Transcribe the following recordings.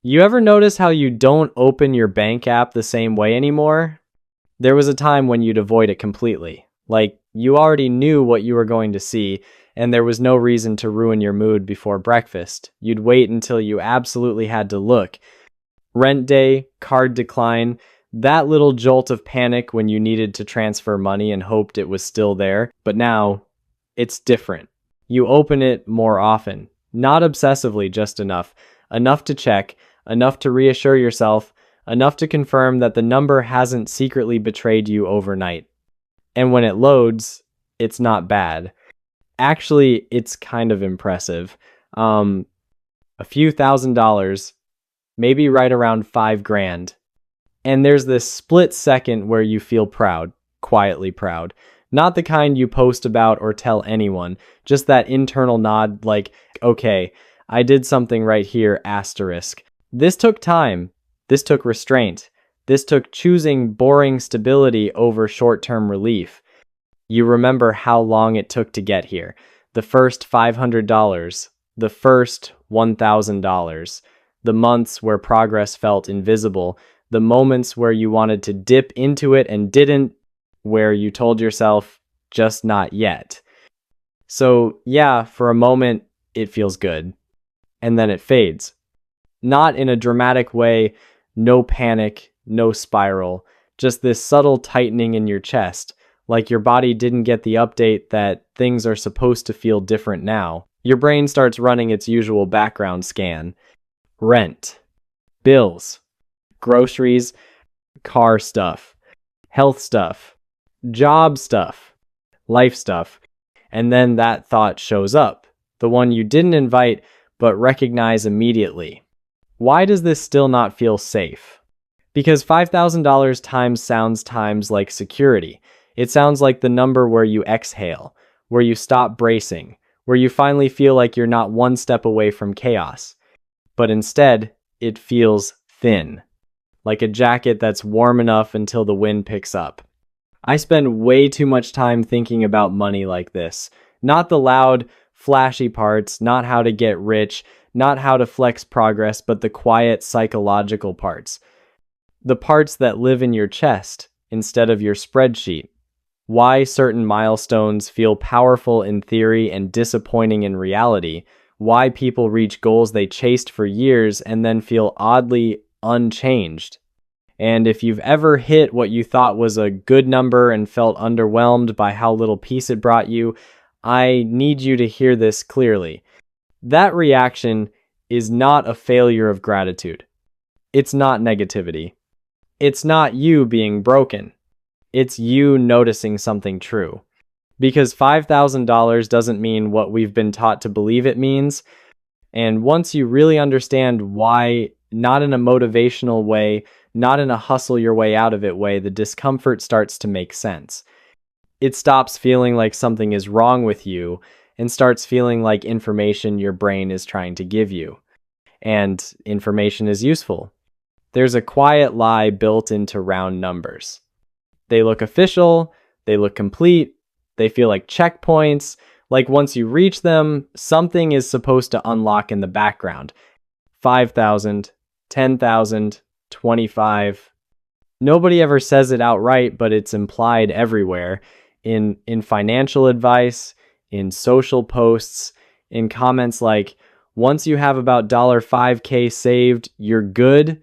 You ever notice how you don't open your bank app the same way anymore? There was a time when you'd avoid it completely. Like, you already knew what you were going to see, and there was no reason to ruin your mood before breakfast. You'd wait until you absolutely had to look. Rent day, card decline, that little jolt of panic when you needed to transfer money and hoped it was still there. But now, it's different. You open it more often. Not obsessively, just enough. Enough to check, enough to reassure yourself, enough to confirm that the number hasn't secretly betrayed you overnight. And when it loads, it's not bad. Actually, it's kind of impressive. A few $1,000s, maybe right around $5,000. And there's this split second where you feel proud, quietly proud. Not the kind you post about or tell anyone, just that internal nod like, okay, I did something right here, asterisk. This took time. This took restraint. This took choosing boring stability over short-term relief. You remember how long it took to get here. The first $500, the first $1,000, the months where progress felt invisible, the moments where you wanted to dip into it and didn't, where you told yourself, just not yet. So yeah, for a moment, it feels good. And then it fades. Not in a dramatic way, no panic, no spiral, just this subtle tightening in your chest, like your body didn't get the update that things are supposed to feel different now. Your brain starts running its usual background scan. Rent, bills, groceries, car stuff, health stuff, job stuff, life stuff. And then that thought shows up, the one you didn't invite but recognize immediately. Why does this still not feel safe? Because $5,000 sounds like security. It sounds like the number where you exhale, where you stop bracing, where you finally feel like you're not one step away from chaos. But instead, it feels thin, like a jacket that's warm enough until the wind picks up. I spend way too much time thinking about money like this. Not the loud, flashy parts, not how to get rich, not how to flex progress, but the quiet psychological parts. The parts that live in your chest instead of your spreadsheet. Why certain milestones feel powerful in theory and disappointing in reality. Why people reach goals they chased for years and then feel oddly unchanged. And if you've ever hit what you thought was a good number and felt underwhelmed by how little peace it brought you, I need you to hear this clearly. That reaction is not a failure of gratitude. It's not negativity. It's not you being broken. It's you noticing something true. Because $5,000 doesn't mean what we've been taught to believe it means. And once you really understand why, not in a motivational way, not in a hustle your way out of it way, the discomfort starts to make sense. It stops feeling like something is wrong with you and starts feeling like information your brain is trying to give you. And information is useful. There's a quiet lie built into round numbers. They look official, they look complete, they feel like checkpoints, like once you reach them, something is supposed to unlock in the background. 5,000, 10,000, 25. Nobody ever says it outright, but it's implied everywhere. In financial advice, in social posts, in comments like, once you have about $5K saved, you're good.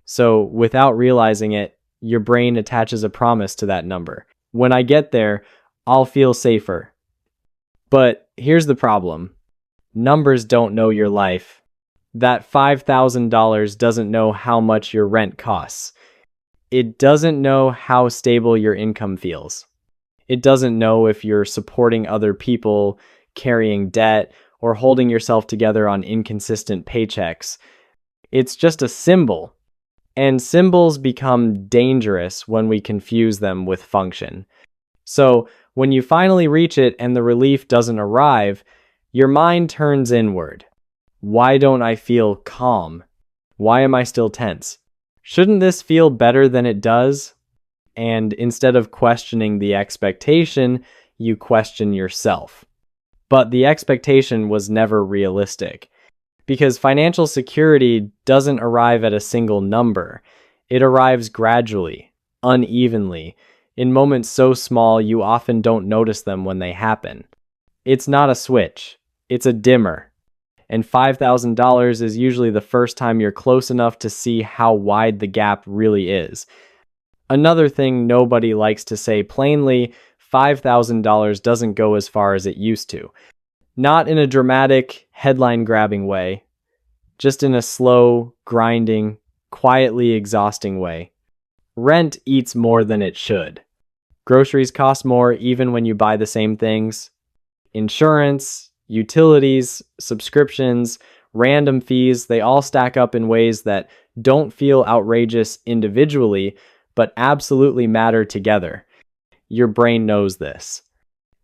So without realizing it, your brain attaches a promise to that number. When I get there, I'll feel safer. But here's the problem. Numbers don't know your life. That $5,000 doesn't know how much your rent costs. It doesn't know how stable your income feels. It doesn't know if you're supporting other people, carrying debt, or holding yourself together on inconsistent paychecks. It's just a symbol. And symbols become dangerous when we confuse them with function. So when you finally reach it and the relief doesn't arrive, your mind turns inward. Why don't I feel calm? Why am I still tense? Shouldn't this feel better than it does? And instead of questioning the expectation, you question yourself. But the expectation was never realistic. Because financial security doesn't arrive at a single number. It arrives gradually, unevenly, in moments so small you often don't notice them when they happen. It's not a switch, it's a dimmer. And $5,000 is usually the first time you're close enough to see how wide the gap really is. Another thing nobody likes to say plainly, $5,000 doesn't go as far as it used to. Not in a dramatic, headline-grabbing way, just in a slow, grinding, quietly exhausting way. Rent eats more than it should. Groceries cost more even when you buy the same things. Insurance, utilities, subscriptions, random fees, they all stack up in ways that don't feel outrageous individually, but absolutely matter together. Your brain knows this.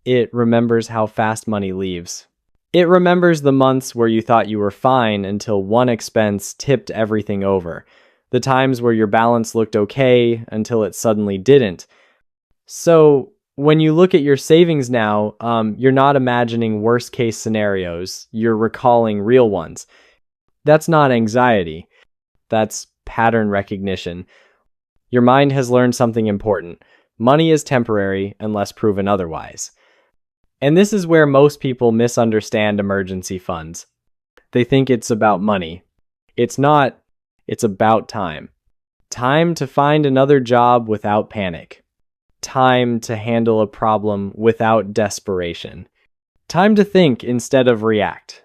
It remembers how fast money leaves. It remembers the months where you thought you were fine until one expense tipped everything over. The times where your balance looked okay until it suddenly didn't. So, when you look at your savings now, you're not imagining worst case scenarios. You're recalling real ones. That's not anxiety. That's pattern recognition. Your mind has learned something important. Money is temporary unless proven otherwise. And this is where most people misunderstand emergency funds. They think it's about money. It's not. It's about time. Time to find another job without panic. Time to handle a problem without desperation. Time to think instead of react.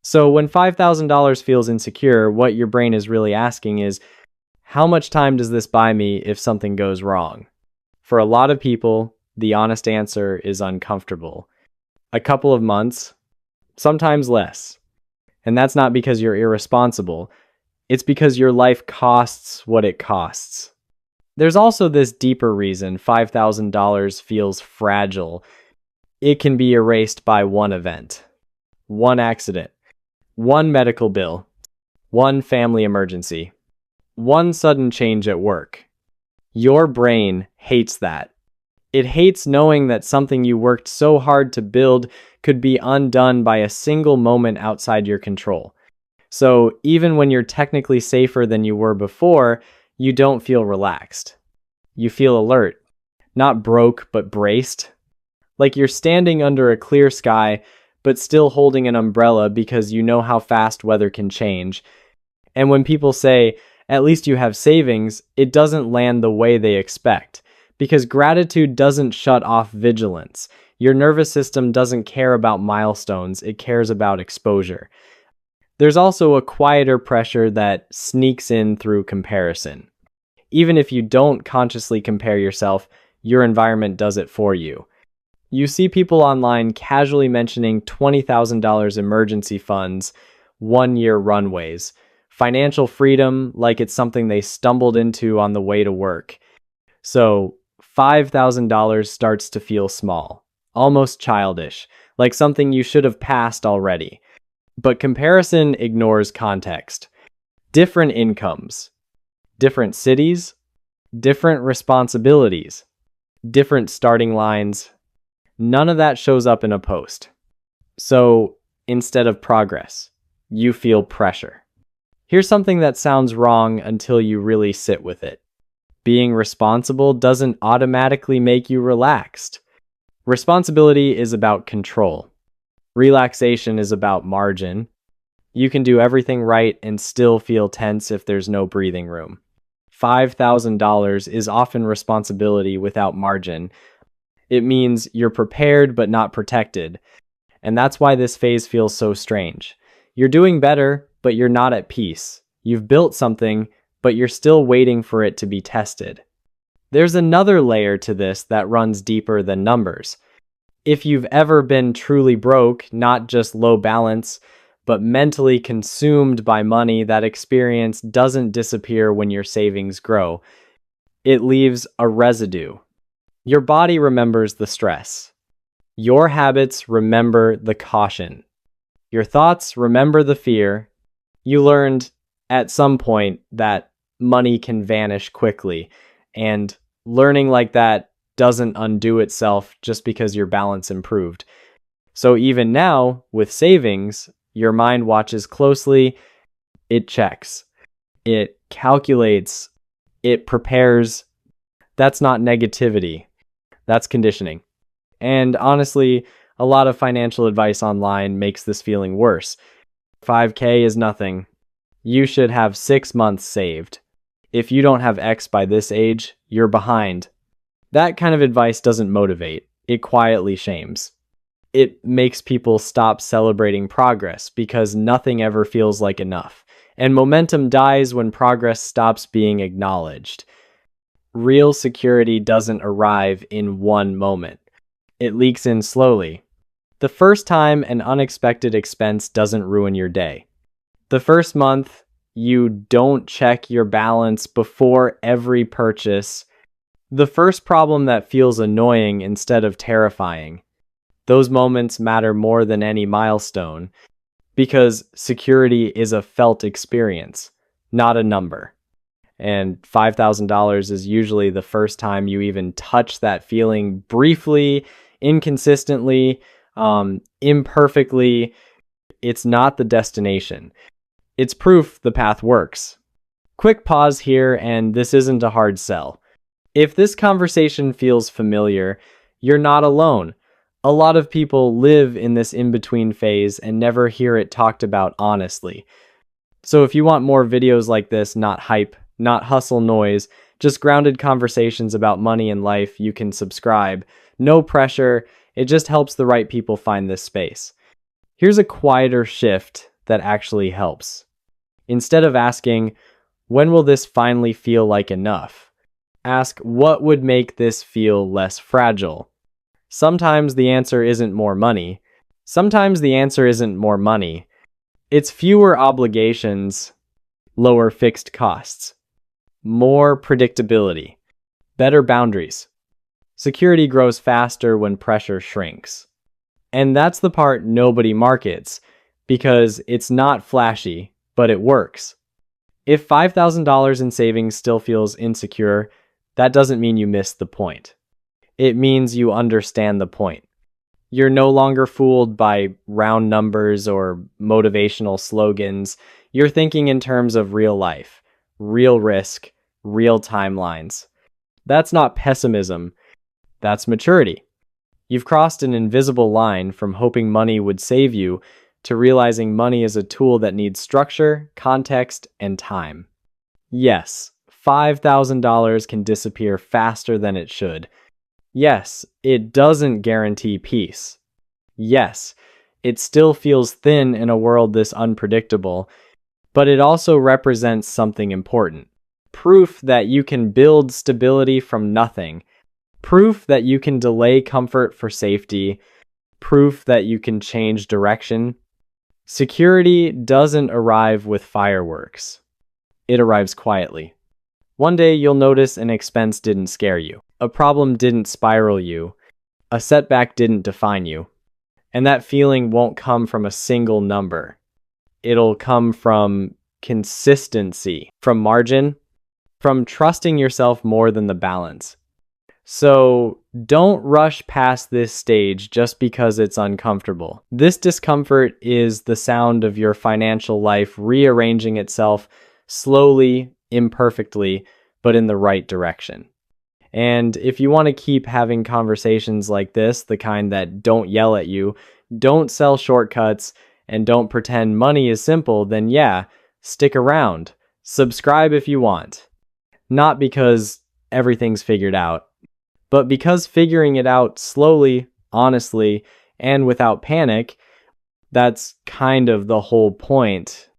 So when $5,000 feels insecure, what your brain is really asking is, how much time does this buy me if something goes wrong? For a lot of people, the honest answer is uncomfortable. A couple of months, sometimes less. And that's not because you're irresponsible. It's because your life costs what it costs. There's also this deeper reason $5,000 feels fragile. It can be erased by one event, one accident, one medical bill, one family emergency, one sudden change at work. Your brain hates that. It hates knowing that something you worked so hard to build could be undone by a single moment outside your control. So even when you're technically safer than you were before, you don't feel relaxed. You feel alert, not broke, but braced. Like you're standing under a clear sky, but still holding an umbrella because you know how fast weather can change. And when people say, at least you have savings, it doesn't land the way they expect. Because gratitude doesn't shut off vigilance. Your nervous system doesn't care about milestones, it cares about exposure. There's also a quieter pressure that sneaks in through comparison. Even if you don't consciously compare yourself, your environment does it for you. You see people online casually mentioning $20,000 emergency funds, 1-year runways, financial freedom like it's something they stumbled into on the way to work. So, $5,000 starts to feel small, almost childish, like something you should have passed already. But comparison ignores context. Different incomes, different cities, different responsibilities, different starting lines. None of that shows up in a post. So instead of progress, you feel pressure. Here's something that sounds wrong until you really sit with it. Being responsible doesn't automatically make you relaxed. Responsibility is about control. Relaxation is about margin. You can do everything right and still feel tense if there's no breathing room. $5,000 is often responsibility without margin. It means you're prepared but not protected. And that's why this phase feels so strange. You're doing better, but you're not at peace. You've built something, but you're still waiting for it to be tested. There's another layer to this that runs deeper than numbers. If you've ever been truly broke, not just low balance, but mentally consumed by money, that experience doesn't disappear when your savings grow. It leaves a residue. Your body remembers the stress. Your habits remember the caution. Your thoughts remember the fear. You learned at some point that money can vanish quickly, and learning like that doesn't undo itself just because your balance improved. So even now, with savings, Your mind watches closely, it checks, it calculates, it prepares. That's not negativity, that's conditioning. And honestly, a lot of financial advice online makes this feeling worse. 5K is nothing. You should have 6 months saved. If you don't have X by this age, you're behind. That kind of advice doesn't motivate, it quietly shames. It makes people stop celebrating progress because nothing ever feels like enough. And momentum dies when progress stops being acknowledged. Real security doesn't arrive in one moment. It leaks in slowly. The first time an unexpected expense doesn't ruin your day. The first month, you don't check your balance before every purchase. The first problem that feels annoying instead of terrifying. Those moments matter more than any milestone because security is a felt experience, not a number. And $5,000 is usually the first time you even touch that feeling briefly, inconsistently, imperfectly. It's not the destination. It's proof the path works. Quick pause here, and this isn't a hard sell. If this conversation feels familiar, you're not alone. A lot of people live in this in-between phase and never hear it talked about honestly. So if you want more videos like this, not hype, not hustle noise, just grounded conversations about money and life, you can subscribe. No pressure, it just helps the right people find this space. Here's a quieter shift that actually helps. Instead of asking, when will this finally feel like enough? Ask, what would make this feel less fragile? Sometimes the answer isn't more money. Sometimes the answer isn't more money. It's fewer obligations, lower fixed costs, more predictability, better boundaries. Security grows faster when pressure shrinks. And that's the part nobody markets, because it's not flashy, but it works. If $5,000 in savings still feels insecure, that doesn't mean you missed the point. It means you understand the point. You're no longer fooled by round numbers or motivational slogans. You're thinking in terms of real life, real risk, real timelines. That's not pessimism. That's maturity. You've crossed an invisible line from hoping money would save you to realizing money is a tool that needs structure, context, and time. Yes, $5,000 can disappear faster than it should. Yes, it doesn't guarantee peace. Yes, it still feels thin in a world this unpredictable, but it also represents something important. Proof that you can build stability from nothing. Proof that you can delay comfort for safety. Proof that you can change direction. Security doesn't arrive with fireworks. It arrives quietly. One day you'll notice an expense didn't scare you. A problem didn't spiral you. A setback didn't define you. And that feeling won't come from a single number. It'll come from consistency, from margin, from trusting yourself more than the balance. So don't rush past this stage just because it's uncomfortable. This discomfort is the sound of your financial life rearranging itself slowly, imperfectly, but in the right direction. And if you want to keep having conversations like this, the kind that don't yell at you, don't sell shortcuts, and don't pretend money is simple, then yeah, stick around. Subscribe if you want. Not because everything's figured out, but because figuring it out slowly, honestly, and without panic, that's kind of the whole point.